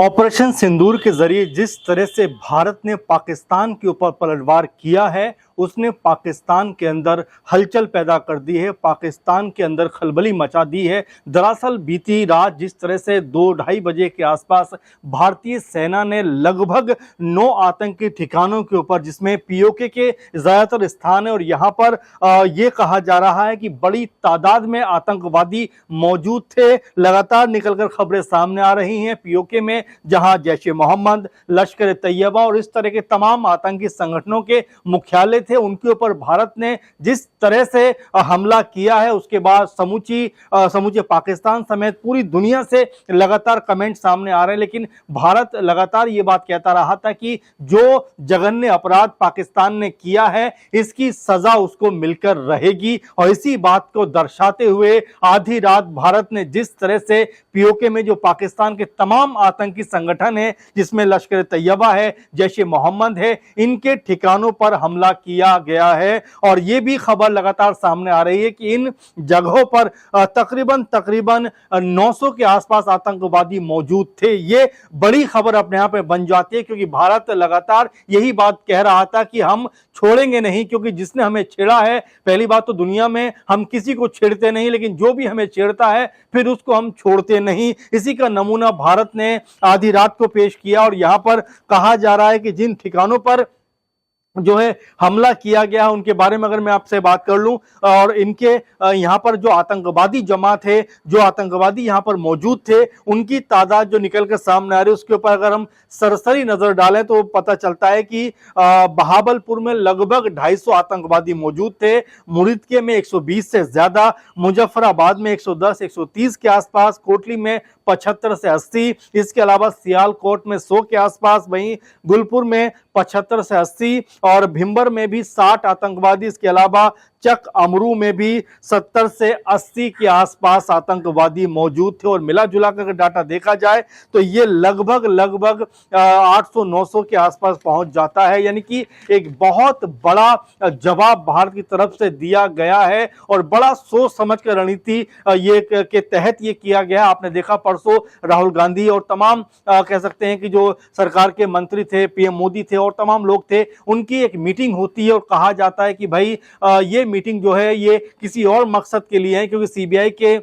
Operation सिंदूर के जरिए जिस तरह से भारत ने पाकिस्तान के ऊपर पलटवार किया है, उसने पाकिस्तान के अंदर हलचल पैदा कर दी है, पाकिस्तान के अंदर खलबली मचा दी है। दरअसल बीती रात जिस तरह से 2-2:30 बजे के आसपास भारतीय सेना ने लगभग 9 आतंकी ठिकानों के ऊपर, जिसमें पीओके के ज़्यादातर स्थान है और यहाँ पर ये कहा जा रहा है कि बड़ी तादाद में आतंकवादी मौजूद थे। लगातार निकलकर खबरें सामने आ रही हैं पीओके में, जहां जैश-ए-मोहम्मद, लश्कर-ए-तैयबा और इस तरह के तमाम आतंकी संगठनों के मुख्यालय थे, उनके ऊपर भारत ने जिस तरह से हमला किया है, उसके बाद समूचे पाकिस्तान समेत पूरी दुनिया से लगातार कमेंट सामने आ रहे हैं। लेकिन भारत लगातार ये बात कहता रहा था कि जो जघन्य अपराध पाकिस्तान ने किया है, इसकी सजा उसको मिलकर रहेगी। और इसी बात को दर्शाते हुए आधी रात भारत ने जिस तरह से पीओके में जो पाकिस्तान के तमाम आतंकी संगठन है, जिसमें लश्कर-ए-तैयबा है, जैश-ए-मोहम्मद है, इनके ठिकानों पर हमला किया गया है। और यह भी खबर लगातार सामने आ रही है कि इन जगहों पर तकरीबन 900 के आसपास आतंकवादी मौजूद थे। ये बड़ी खबर अपने आप में बन जाती है, क्योंकि भारत लगातार यही बात कह रहा था कि हम छोड़ेंगे नहीं, क्योंकि जिसने हमें छेड़ा है, पहली बात तो दुनिया में हम किसी को छेड़ते नहीं, लेकिन जो भी हमें छेड़ता है फिर उसको हम छोड़ते नहीं। इसी का नमूना भारत ने आधी रात को पेश किया। और यहां पर कहा जा रहा है कि जिन ठिकानों पर जो है हमला किया गया है, उनके बारे में अगर मैं आपसे बात कर लूं, और इनके यहां पर जो आतंकवादी जमात है, जो आतंकवादी यहां पर मौजूद थे, उनकी तादाद जो निकल कर सामने आ रही है, उसके ऊपर अगर हम सरसरी नजर डालें तो पता चलता है कि बहावलपुर में लगभग 250 आतंकवादी मौजूद थे, मुरीदके में 120 से ज्यादा, मुजफ्फराबाद में 110 130 के आसपास, कोटली में 75 से 80, इसके अलावा सियालकोट में 100 के आसपास, वहीं गुलपुर में 75 से 80 और भिंबर में भी 60 आतंकवादी, इसके अलावा चक अमरू में भी 70 से 80 के आसपास आतंकवादी मौजूद थे। और मिला जुला कर डाटा देखा जाए तो ये लगभग 800-900 के आसपास पहुंच जाता है। यानी कि एक बहुत बड़ा जवाब भारत की तरफ से दिया गया है और बड़ा सोच समझ कर रणनीति ये के तहत ये किया गया। आपने देखा परसों राहुल गांधी और तमाम कह सकते हैं कि जो सरकार के मंत्री थे, पीएम मोदी थे और तमाम लोग थे, उनकी एक मीटिंग होती है और कहा जाता है कि भाई ये मीटिंग जो है ये किसी और मकसद के लिए है, क्योंकि सीबीआई के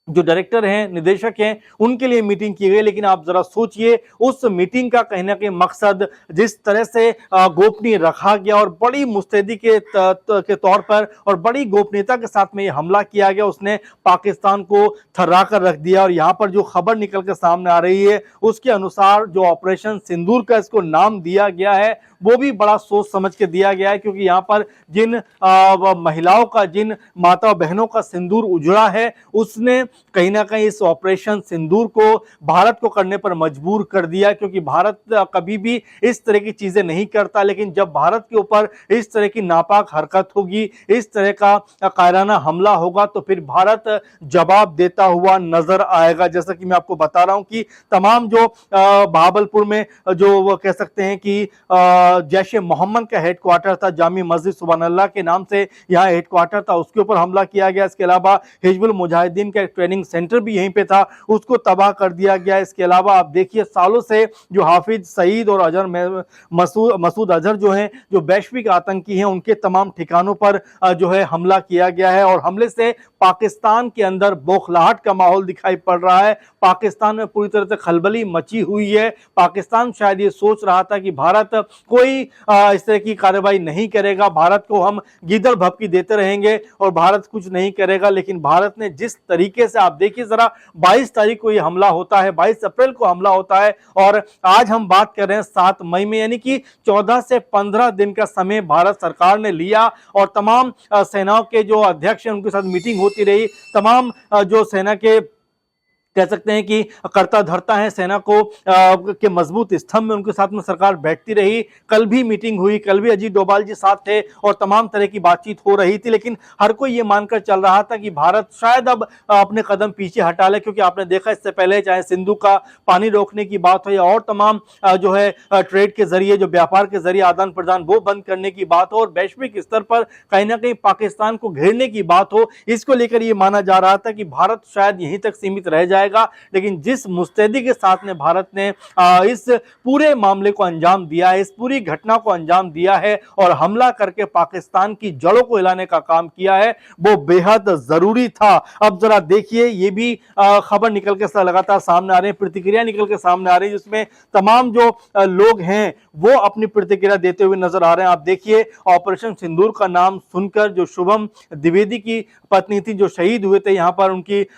जो डायरेक्टर हैं, निदेशक हैं, उनके लिए मीटिंग की गई। लेकिन आप जरा सोचिए, उस मीटिंग का कहीं ना कहीं मकसद जिस तरह से गोपनीय रखा गया और बड़ी मुस्तैदी के तौर पर और बड़ी गोपनीयता के साथ में ये हमला किया गया, उसने पाकिस्तान को थर्रा कर रख दिया। और यहाँ पर जो खबर निकल के सामने आ रही है, उसके अनुसार जो ऑपरेशन सिंदूर का इसको नाम दिया गया है, वो भी बड़ा सोच समझ के दिया गया है, क्योंकि यहाँ पर जिन महिलाओं का, जिन माता बहनों का सिंदूर उजड़ा है, उसने कहीं ना कहीं इस ऑपरेशन सिंदूर को भारत को करने पर मजबूर कर दिया। क्योंकि भारत कभी भी इस तरह की चीजें नहीं करता, लेकिन जब भारत के ऊपर इस तरह की नापाक हरकत होगी, इस तरह का कायराना हमला होगा, तो फिर भारत जवाब देता हुआ नजर आएगा। जैसा कि मैं आपको बता रहा हूं कि तमाम जो बहावलपुर में जो वो कह सकते हैं कि जैश-ए-मोहम्मद का हेडक्वार्टर था, जामी मस्जिद सुभानअल्लाह के नाम से यहाँ हेडक्वार्टर था, उसके ऊपर हमला किया गया। इसके अलावा हिजबुल मुजाहिदीन का एक ट्रेनिंग सेंटर भी यहीं पे था, उसको तबाह कर दिया गया। इसके अलावा आप देखिए, सालों से जो हाफिज सईद और मसूद अजहर जो हैं, जो वैश्विक आतंकी हैं, उनके तमाम ठिकानों पर जो है हमला किया गया है। और हमले से पाकिस्तान के अंदर बौखलाहट का माहौल दिखाई पड़ रहा है। पाकिस्तान में पूरी तरह से खलबली मची हुई है। पाकिस्तान शायद ये सोच रहा था कि भारत कोई इस तरह की कार्रवाई नहीं करेगा, भारत को हम गीदड़ भभकी देते रहेंगे और भारत कुछ नहीं करेगा। लेकिन भारत ने जिस तरीके से, आप देखिए जरा, 22 तारीख को ये हमला होता है, 22 अप्रैल को हमला होता है, और आज हम बात कर रहे हैं 7 मई में, यानी कि 14 से 15 दिन का समय भारत सरकार ने लिया। और तमाम सेनाओं के जो अध्यक्ष हैं, उनके साथ मीटिंग होती रही। तमाम जो सेना के कह सकते हैं कि करता धरता है सेना को के मजबूत स्तंभ में, उनके साथ में सरकार बैठती रही। कल भी मीटिंग हुई, कल भी अजीत डोभाल जी साथ थे और तमाम तरह की बातचीत हो रही थी। लेकिन हर कोई ये मानकर चल रहा था कि भारत शायद अब अपने कदम पीछे हटा ले, क्योंकि आपने देखा इससे पहले चाहे सिंधु का पानी रोकने की बात हो या और तमाम जो है ट्रेड के जरिए, जो व्यापार के जरिए आदान प्रदान, वो बंद करने की बात हो, और वैश्विक स्तर पर कहीं ना कहीं पाकिस्तान को घेरने की बात हो, इसको लेकर ये माना जा रहा था कि भारत शायद यहीं तक सीमित रह जाए जाएगा। लेकिन जिस मुस्तैदी के साथ में भारत ने इस पूरे मामले को अंजाम दिया है, इस पूरी घटना को अंजाम दिया है और हमला करके पाकिस्तान की जड़ों को हिलाने का काम किया है, वो बेहद जरूरी था। अब जरा देखिए, ये भी खबर निकल के लगातार सामने आ रही है, प्रतिक्रिया निकल के सामने आ रही है, जिसमें तमाम जो लोग हैं वो अपनी प्रतिक्रिया देते हुए नजर आ रहे हैं। आप देखिए, ऑपरेशन सिंदूर का नाम सुनकर जो शुभम द्विवेदी की पत्नी थी, जो शहीद हुए थे यहां पर,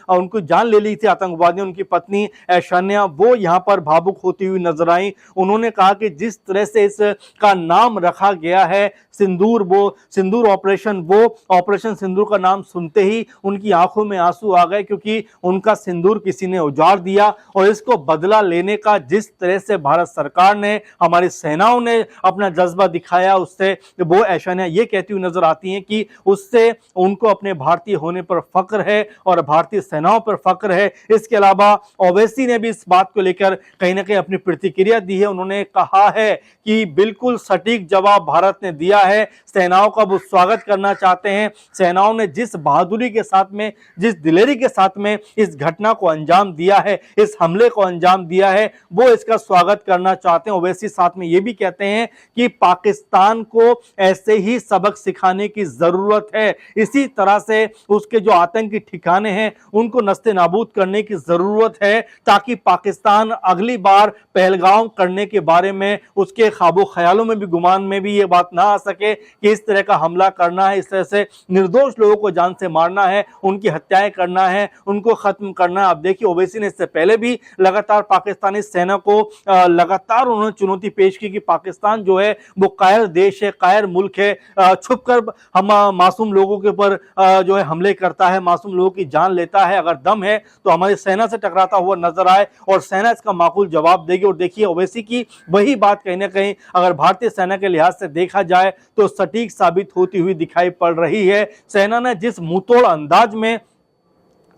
उनको जान ले ली थी आतंकवादियों, उनकी पत्नी ऐशान्या, वो यहां पर भावुक होती हुई नजर आई। उन्होंने कहा कि जिस तरह से इसका नाम रखा गया है सिंदूर, वो सिंदूर ऑपरेशन, वो ऑपरेशन सिंदूर का नाम सुनते ही उनकी आंखों में आंसू आ गए, क्योंकि उनका सिंदूर किसी ने उजाड़ दिया। और इसको बदला लेने का जिस तरह से भारत सरकार ने, हमारी सेनाओं ने अपना जज्बा दिखाया, उससे वो ऐशान्या ये कहती हुई नजर आती हैं कि उससे उनको अपने भारतीय होने पर फख्र है और भारतीय सेनाओं पर फख्र है। इसके अलावा ओवैसी ने भी इस बात को लेकर कहीं ना कहीं अपनी प्रतिक्रिया दी है। उन्होंने कहा है कि बिल्कुल सटीक जवाब भारत ने दिया है, सेनाओं का वो स्वागत करना चाहते हैं। सेनाओं ने जिस बहादुरी के साथ में, जिस दिलेरी के साथ में इस घटना को अंजाम दिया है, इस हमले को अंजाम दिया है, वो इसका स्वागत करना चाहते हैं। ओवैसी साथ में ये भी कहते हैं कि पाकिस्तान को ऐसे ही सबक सिखाने की जरूरत है, इसी तरह से उसके जो आतंकी ठिकाने हैं उनको नस्ते नाबूद करने की जरूरत है, ताकि पाकिस्तान अगली बार पहलगाम करने के बारे में उसके ख्वाबो ख्यालों में भी, गुमान में भी ये बात ना आ सके कि इस तरह का हमला करना है, इस तरह से निर्दोष लोगों को जान से मारना है, उनकी हत्याएं करना है, उनको खत्म करना है। आप देखिए, ओवैसी ने इससे पहले भी लगातार पाकिस्तानी सेना को लगातार उन्होंने चुनौती पेश की कि पाकिस्तान जो है वो कायर देश है, कायर मुल्क है, छुपकर हम मासूम लोगों के ऊपर जो है हमले करता है, मासूम लोगों की जान लेता है। अगर दम है तो हमारी सेना से टकराता हुआ नजर आए और सेना इसका माकूल जवाब देगी। और देखिए, ओवैसी की वही बात कहीं ना कहीं अगर भारतीय सेना के लिहाज से देखा जाए तो सटीक साबित होती हुई दिखाई पड़ रही है। सेना ने जिस मुंहतोड़ अंदाज में,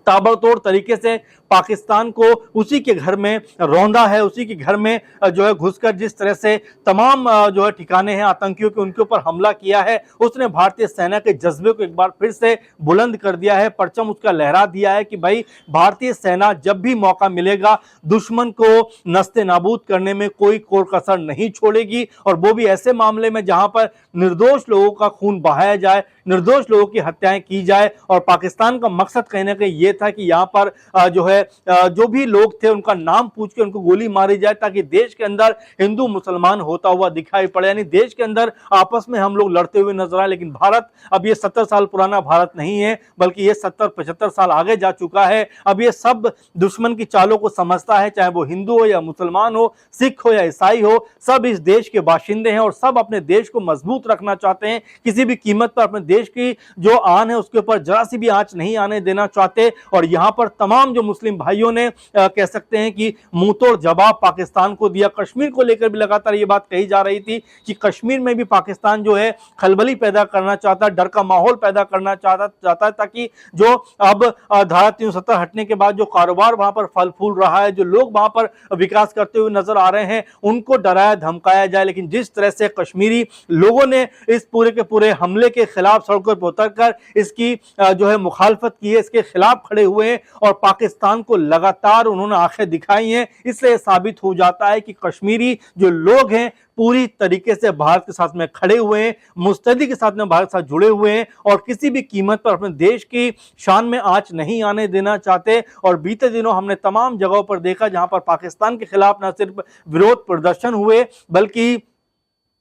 ताबड़तोड़ तरीके से पाकिस्तान को उसी के घर में रौंदा है, उसी के घर में जो है घुसकर जिस तरह से तमाम जो है ठिकाने हैं आतंकियों के, उनके ऊपर हमला किया है, उसने भारतीय सेना के जज्बे को एक बार फिर से बुलंद कर दिया है, परचम उसका लहरा दिया है कि भाई भारतीय सेना जब भी मौका मिलेगा दुश्मन को नस्ते नाबूद करने में कोई कोर कसर नहीं छोड़ेगी। और वो भी ऐसे मामले में जहां पर निर्दोष लोगों का खून बहाया जाए, निर्दोष लोगों की हत्याएं की जाए। और पाकिस्तान का मकसद कहीं ना कहीं यह था कि यहां पर जो है जो भी लोग थे उनका नाम पूछ के उनको गोली मारी जाए, ताकि देश के अंदर हिंदू मुसलमान होता हुआ दिखाई पड़े, यानी देश के अंदर आपस में हम लोग लड़ते हुए नजर आए। लेकिन भारत अब ये 70 साल पुराना भारत नहीं है, बल्कि ये 70-75 साल आगे जा चुका है। अब ये सब दुश्मन की चालों को समझता है, चाहे वो हिंदू हो या मुसलमान हो, सिख हो या ईसाई हो, सब इस देश के बाशिंदे हैं और सब अपने देश को मजबूत रखना चाहते हैं। किसी भी कीमत पर अपने देश की जो आन है उसके ऊपर जरा सी भी आंच नहीं आने देना चाहते। और यहां पर तमाम जो मुस्लिम भाइयों ने कह सकते हैं कि मुंहतोड़ जवाब पाकिस्तान को दिया। कश्मीर को लेकर भी लगातार ये बात कही जा रही थी कि कश्मीर में भी पाकिस्तान जो है खलबली पैदा करना चाहता है, डर का माहौल पैदा करना चाहता है, ताकि जो अब धारा 370 हटने के बाद जो कारोबार वहां पर फल फूल रहा है, जो लोग वहां पर विकास करते हुए नजर आ रहे हैं, उनको डराया धमकाया जाए। लेकिन जिस तरह से कश्मीरी लोगों ने इस पूरे के पूरे हमले के खिलाफ सड़कों पर उतरकर इसकी जो है मुखालफत की है, इसके खिलाफ खड़े हुए हैं और पाकिस्तान को लगातार उन्होंने आंखें दिखाई हैं, इसलिए साबित हो जाता है कि कश्मीरी जो लोग हैं पूरी तरीके से भारत के साथ में खड़े हुए हैं, मुस्तैदी के साथ में भारत के साथ जुड़े हुए हैं और किसी भी कीमत पर अपने देश की शान में आंच नहीं आने देना चाहते। और बीते दिनों हमने तमाम जगहों पर देखा जहां पर पाकिस्तान के खिलाफ न सिर्फ विरोध प्रदर्शन हुए, बल्कि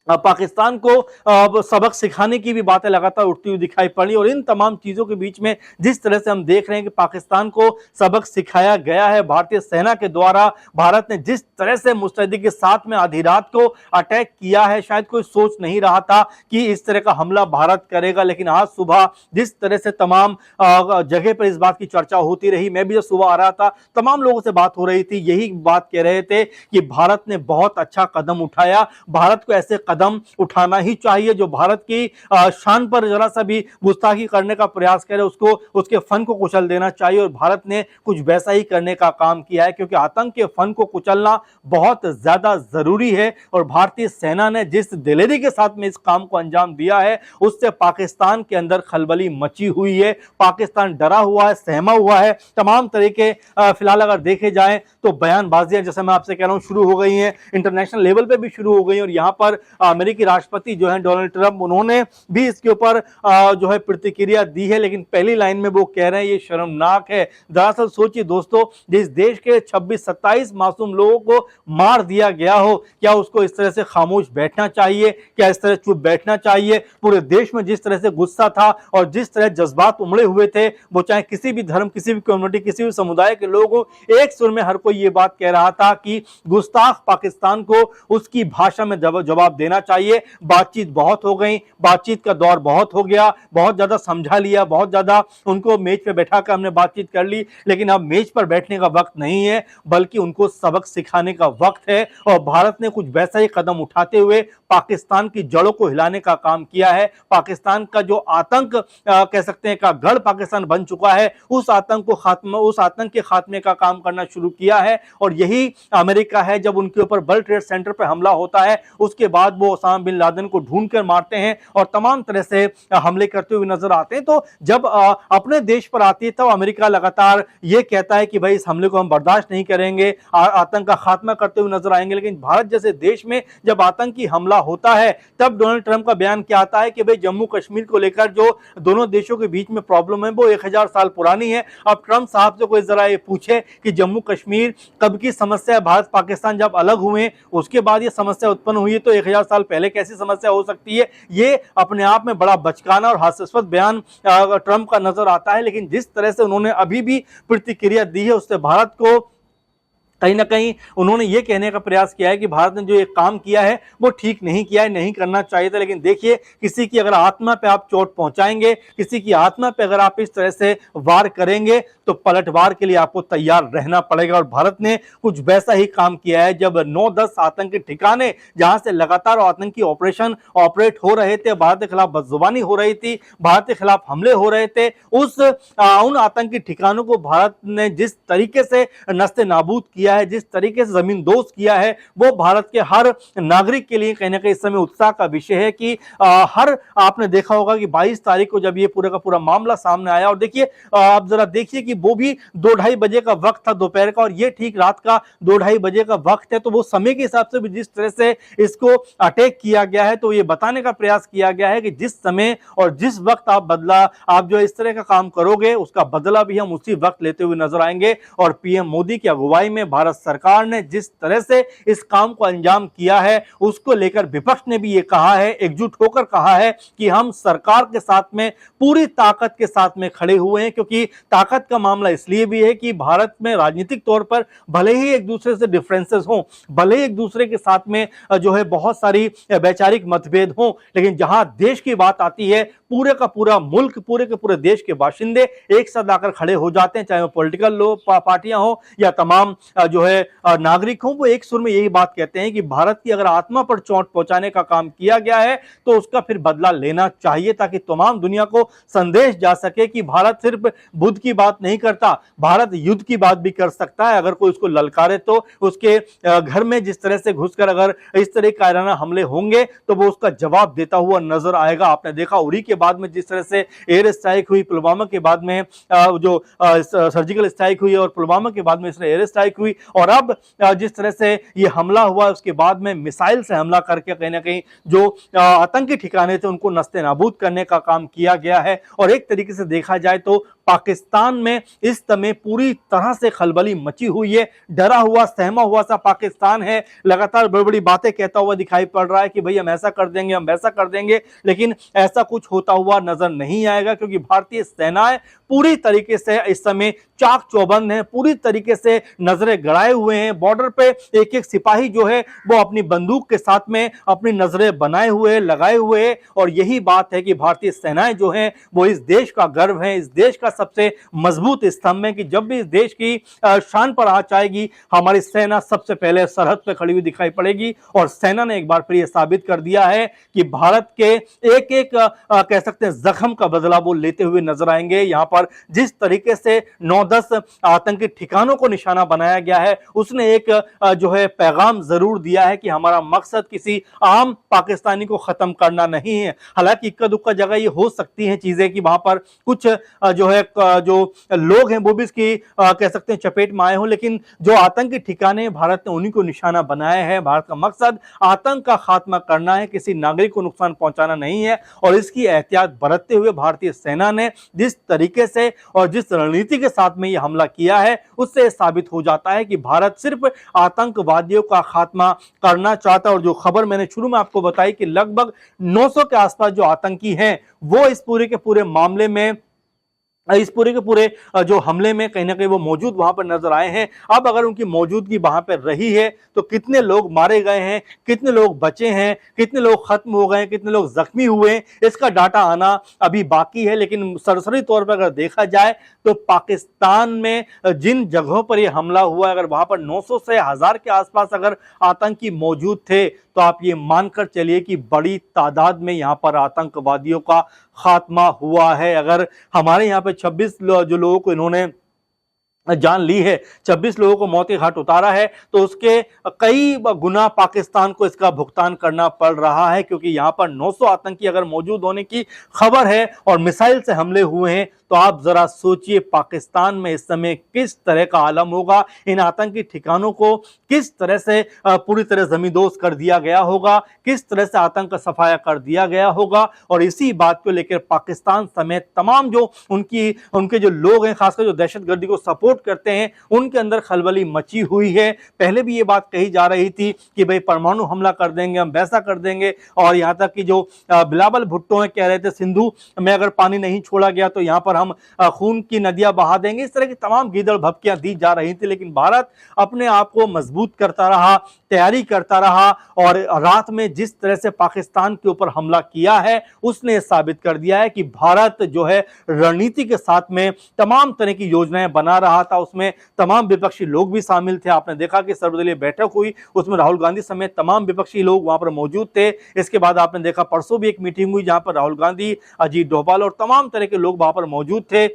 पाकिस्तान को सबक सिखाने की भी बातें लगातार उठती हुई दिखाई पड़ी। और इन तमाम चीजों के बीच में जिस तरह से हम देख रहे हैं कि पाकिस्तान को सबक सिखाया गया है भारतीय सेना के द्वारा, भारत ने जिस तरह से मुस्तैदी के साथ में आधी रात को अटैक किया है, शायद कोई सोच नहीं रहा था कि इस तरह का हमला भारत करेगा। लेकिन आज सुबह जिस तरह से तमाम जगह पर इस बात की चर्चा होती रही, मैं भी जब सुबह आ रहा था तमाम लोगों से बात हो रही थी, यही बात कह रहे थे कि भारत ने बहुत अच्छा कदम उठाया, भारत को ऐसे कदम उठाना ही चाहिए। जो भारत की शान पर जरा सा भी गुस्ताखी करने का प्रयास करे उसको उसके फन को कुचल देना चाहिए, और भारत ने कुछ वैसा ही करने का काम किया है, क्योंकि आतंक के फन को कुचलना बहुत ज्यादा जरूरी है। और भारतीय सेना ने जिस दिलेरी के साथ में इस काम को अंजाम दिया है उससे पाकिस्तान के अंदर खलबली मची हुई है। पाकिस्तान डरा हुआ है, सहमा हुआ है। तमाम तरीके फिलहाल अगर देखे जाएं तो बयानबाजियां, जैसे मैं आपसे कह रहा हूं, शुरू हो गई हैं, इंटरनेशनल लेवल पे भी शुरू हो गई। और यहां पर अमेरिकी राष्ट्रपति जो है डोनाल्ड ट्रंप, उन्होंने भी इसके ऊपर जो है प्रतिक्रिया दी है, लेकिन पहली लाइन में वो कह रहे हैं ये शर्मनाक है। दरअसल सोचिए दोस्तों, जिस देश के 26-27 मासूम लोगों को मार दिया गया हो, क्या उसको इस तरह से खामोश बैठना चाहिए? क्या इस तरह चुप बैठना चाहिए? पूरे देश में जिस तरह से गुस्सा था और जिस तरह जज्बात उमड़े हुए थे, वो चाहे किसी भी धर्म, किसी भी कम्युनिटी, किसी भी समुदाय के लोग हो, एक सुर में हर कोई ये बात कह रहा था कि गुस्ताख पाकिस्तान को उसकी भाषा में जवाब देना चाहिए। बातचीत बहुत हो गई, बातचीत का दौर बहुत हो गया, बहुत ज्यादा समझा लिया, बहुत ज्यादा उनको मेज पे बैठा कर हमने बातचीत कर ली, लेकिन अब मेज पर बैठने का वक्त नहीं है, बल्कि उनको सबक सिखाने का वक्त है। और भारत ने कुछ वैसा ही कदम उठाते हुए पाकिस्तान की जड़ों को हिलाने का काम किया है। पाकिस्तान का जो आतंक कह सकते हैं का गढ़ पाकिस्तान बन चुका है, उस आतंक के खात्मे का काम करना शुरू किया है। और यही अमेरिका है, जब उनके ऊपर वर्ल्ड ट्रेड सेंटर पर हमला होता है उसके बाद वो ओसामा बिन लादेन को ढूंढ कर मारते हैं और तमाम तरह से हमले करते हुए नजर आते हैं। तो जब अपने देश पर आती है तो अमेरिका लगातार ये कहता है कि भाई इस हमले को हम बर्दाश्त नहीं करेंगे, आतंक का खात्मा करते हुए नजर आएंगे। लेकिन भारत जैसे देश में जब आतंकी हमला होता है तब डोनाल्ड ट्रंप का बयान क्या आता है कि भाई जम्मू कश्मीर को लेकर जो दोनों देशों के बीच में प्रॉब्लम है वो 1000 साल पुरानी है। अब ट्रंप साहब से कोई जरा ये पूछे कि जम्मू कश्मीर कब की समस्या है, भारत पाकिस्तान जब अलग हुए उसके बाद ये समस्या उत्पन्न हुई है, तो 1000 साल पहले कैसी समस्या हो सकती है? ये अपने आप में बड़ा बचकाना और हास्यास्पद बयान ट्रंप का नजर आता है। लेकिन जिस तरह से उन्होंने अभी भी प्रतिक्रिया दी है उससे भारत को कहीं ना कहीं उन्होंने ये कहने का प्रयास किया है कि भारत ने जो ये काम किया है वो ठीक नहीं किया है, नहीं करना चाहिए था। लेकिन देखिए, किसी की अगर आत्मा पे आप चोट पहुंचाएंगे, किसी की आत्मा पे अगर आप इस तरह से वार करेंगे तो पलटवार के लिए आपको तैयार रहना पड़ेगा। और भारत ने कुछ वैसा ही काम किया है। जब 9-10 आतंकी ठिकाने जहां से लगातार आतंकी ऑपरेशन ऑपरेट हो रहे थे, भारत के खिलाफ बदजुबानी हो रही थी, भारत के खिलाफ हमले हो रहे थे, उन आतंकी ठिकानों को भारत ने जिस तरीके से नस्ते नाबूद किया है, जिस तरीके से जमीन दोस्त किया है, वो भारत के हर नागरिक के लिए कहीं ना कहीं इस समय उत्साह का विषय है। कि हर आपने देखा होगा कि 22 तारीख को जब ये पूरा का पूरा मामला सामने आया, और देखिए आप जरा देखिए कि वो भी 2-2:30 बजे का वक्त था दोपहर का, और ये ठीक रात का 2-2:30 बजे का वक्त है। तो वो समय के हिसाब से भी जिस तरह से इसको अटैक किया गया है, तो ये बताने का प्रयास किया गया है कि जिस समय और जिस वक्त आप जो इस तरह का काम करोगे उसका बदला भी हम उसी वक्त लेते हुए नजर आएंगे। और पीएम मोदी की अगुवाई में भारत सरकार ने जिस तरह से इस काम को अंजाम किया है उसको लेकर विपक्ष ने भी ये कहा है, एकजुट होकर कहा है कि हम सरकार के साथ में पूरी ताकत के साथ में खड़े हुए हैं। क्योंकि ताकत का मामला इसलिए भी है कि भारत में राजनीतिक तौर पर भले ही एक दूसरे से डिफरेंसेस हों, भले ही एक दूसरे के साथ में जो है बहुत सारी वैचारिक मतभेद हों, लेकिन जहां देश की बात आती है पूरे का पूरा मुल्क, पूरे के पूरे देश के बाशिंदे एक साथ आकर खड़े हो जाते हैं। चाहे वो पॉलिटिकल पार्टियां हो या तमाम जो है नागरिक हों, वो एक सुर में यही बात कहते हैं कि भारत की अगर आत्मा पर चोट पहुंचाने का काम किया गया है तो उसका फिर बदला लेना चाहिए, ताकि तमाम दुनिया को संदेश जा सके कि भारत सिर्फ बुद्ध की बात नहीं करता, भारत युद्ध की बात भी कर सकता है। अगर कोई उसको ललकारे तो उसके घर में जिस तरह से घुसकर अगर इस तरह कायराना हमले होंगे तो वो उसका जवाब देता हुआ नजर आएगा। आपने देखा उरी के बाद में जिस तरह से एयर स्ट्राइक हुई, पुलवामा के बाद में जो सर्जिकल स्ट्राइक हुई, और पुलवामा के बाद में इसमें एयर स्ट्राइक हुई, और अब जिस तरह से ये हमला हुआ उसके बाद में मिसाइल से हमला करके कहीं ना कहीं जो आतंकी ठिकाने थे उनको नस्ते नाबूद करने का काम किया गया है। और एक तरीके से देखा जाए तो पाकिस्तान में इस समय पूरी तरह से खलबली मची हुई है। डरा हुआ, सहमा हुआ सा पाकिस्तान है, लगातार बड़ी बड़ी बातें कहता हुआ दिखाई पड़ रहा है कि भाई हम ऐसा कर देंगे, हम वैसा कर देंगे, लेकिन ऐसा कुछ होता हुआ नजर नहीं आएगा। क्योंकि भारतीय सेनाएं पूरी तरीके से इस समय चाक चौबंद है, पूरी तरीके से नजरें गड़ाए हुए हैं। बॉर्डर पे एक एक सिपाही जो है वो अपनी बंदूक के साथ में अपनी नजरें बनाए हुए, लगाए हुए, और यही बात है कि भारतीय सेनाएं जो हैं वो इस देश का गर्व है, इस देश का सबसे मजबूत स्तंभ है कि जब भी इस देश की शान पर आंच आएगी, हमारी सेना सबसे पहले सरहद पर खड़ी हुई दिखाई पड़ेगी। और सेना ने एक बार फिर यह साबित कर दिया है कि भारत के एक एक कह सकते हैं जख्म का बदला वो लेते हुए नजर आएंगे। यहां पर जिस तरीके से 9-10 आतंकी ठिकानों को निशाना बनाया गया है, उसने एक जो है पैगाम जरूर दिया है कि हमारा मकसद किसी आम पाकिस्तानी को खत्म करना नहीं है। हालांकि इक्का दुक्का जगह ये हो सकती हैं चीजें कि वहां पर कुछ जो है जो लोग हैं वो भी इसकी कह सकते हैं चपेट में आए हों, लेकिन जो आतंकी ठिकाने भारत ने उन्हीं को निशाना बनाया है। भारत का मकसद आतंक का खात्मा करना है, किसी नागरिक को नुकसान पहुंचाना नहीं है। और इसकी एहतियात बरतते हुए भारतीय सेना ने जिस तरीके से और जिस रणनीति के साथ में यह हमला किया है, उससे साबित हो जाता है कि भारत सिर्फ आतंकवादियों का खात्मा करना चाहता है। और जो खबर मैंने शुरू में आपको बताई कि लगभग 900 के आसपास जो आतंकी हैं वो इस पूरे के पूरे मामले में, इस पूरे के पूरे जो हमले में कहीं ना कहीं वो मौजूद वहां पर नजर आए हैं। अब अगर उनकी मौजूदगी वहां पर रही है तो कितने लोग मारे गए हैं, कितने लोग बचे हैं, कितने लोग खत्म हो गए, कितने लोग जख्मी हुए, इसका डाटा आना अभी बाकी है। लेकिन सरसरी तौर पर अगर देखा जाए तो पाकिस्तान में जिन जगहों पर यह हमला हुआ, अगर वहां पर 900 से 1000 के आसपास अगर आतंकी मौजूद थे, तो आप ये मानकर चलिए कि बड़ी तादाद में यहां पर आतंकवादियों का खात्मा हुआ है। अगर हमारे यहां पे 26 जो लोगों को इन्होंने जान ली है, 26 लोगों को मौत के घाट उतारा है, तो उसके कई गुना पाकिस्तान को इसका भुगतान करना पड़ रहा है। क्योंकि यहां पर 900 आतंकी अगर मौजूद होने की खबर है और मिसाइल से हमले हुए हैं, तो आप जरा सोचिए पाकिस्तान में इस समय किस तरह का आलम होगा। इन आतंकी ठिकानों को किस तरह से पूरी तरह जमींदोज कर दिया गया होगा, किस तरह से आतंक का सफाया कर दिया गया होगा। और इसी बात को लेकर पाकिस्तान समेत तमाम जो उनके जो लोग हैं, खासकर जो दहशतगर्दी को सपोर्ट करते हैं, उनके अंदर खलबली मची हुई है। पहले भी ये बात कही जा रही थी कि भाई परमाणु हमला कर देंगे, हम वैसा कर देंगे। और यहां तक कि जो बिलावल भुट्टो हैं कह रहे थे सिंधु में अगर पानी नहीं छोड़ा गया तो यहां पर हम खून की नदियां बहा देंगे। इस तरह की तमाम गीदड़ भभकियां दी जा रही थी। लेकिन भारत अपने आप को मजबूत करता रहा, तैयारी करता रहा। और रात में जिस तरह से पाकिस्तान के ऊपर हमला किया है, उसने साबित कर दिया है कि भारत जो है रणनीति के साथ में तमाम तरह की योजनाएं बना रहा था। उसमें तमाम विपक्षी लोग भी शामिल थे। आपने देखा कि सर्वदलीय बैठक हुई, उसमें राहुल गांधी समेत तमाम विपक्षी लोग वहां पर मौजूद थे। इसके बाद आपने देखा परसों भी एक मीटिंग हुई जहां पर राहुल गांधी, अजीत डोभाल और तमाम तरह के लोग वहां पर मौजूद थे।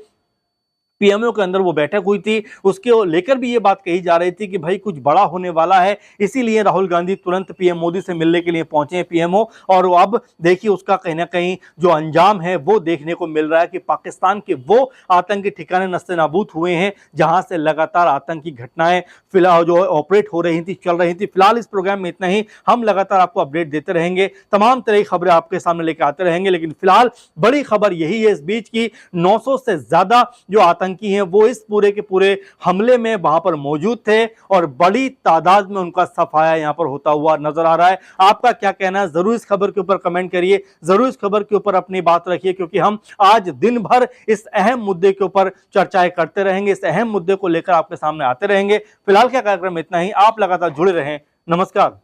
पीएमओ के अंदर वो बैठक हुई थी, उसके लेकर भी ये बात कही जा रही थी कि भाई कुछ बड़ा होने वाला है, इसीलिए राहुल गांधी तुरंत पीएम मोदी से मिलने के लिए पहुंचे हैं पीएमओ। और अब देखिए उसका कहीं ना कहीं जो अंजाम है वो देखने को मिल रहा है कि पाकिस्तान के वो आतंकी ठिकाने नस्ते नाबूद हुए हैं जहां से लगातार आतंकी घटनाएं फिलहाल जो ऑपरेट हो रही थी, चल रही थी। फिलहाल इस प्रोग्राम में इतना ही, हम लगातार आपको अपडेट देते रहेंगे, तमाम तरह की खबरें आपके सामने लेकर आते रहेंगे। लेकिन फिलहाल बड़ी खबर यही है इस बीच की 900 से ज्यादा जो आतंकी हैं वो इस पूरे के पूरे हमले में वहां पर मौजूद थे और बड़ी तादाद में उनका सफाया यहां पर होता हुआ नजर आ रहा है। आपका क्या कहना है, जरूर इस खबर के ऊपर कमेंट करिए, जरूर इस खबर के ऊपर अपनी बात रखिए, क्योंकि हम आज दिन भर इस अहम मुद्दे के ऊपर चर्चाएं करते रहेंगे, इस अहम मुद्दे को लेकर आपके सामने आते रहेंगे। फिलहाल क्या कार्यक्रम इतना ही, आप लगातार जुड़े रहें। नमस्कार।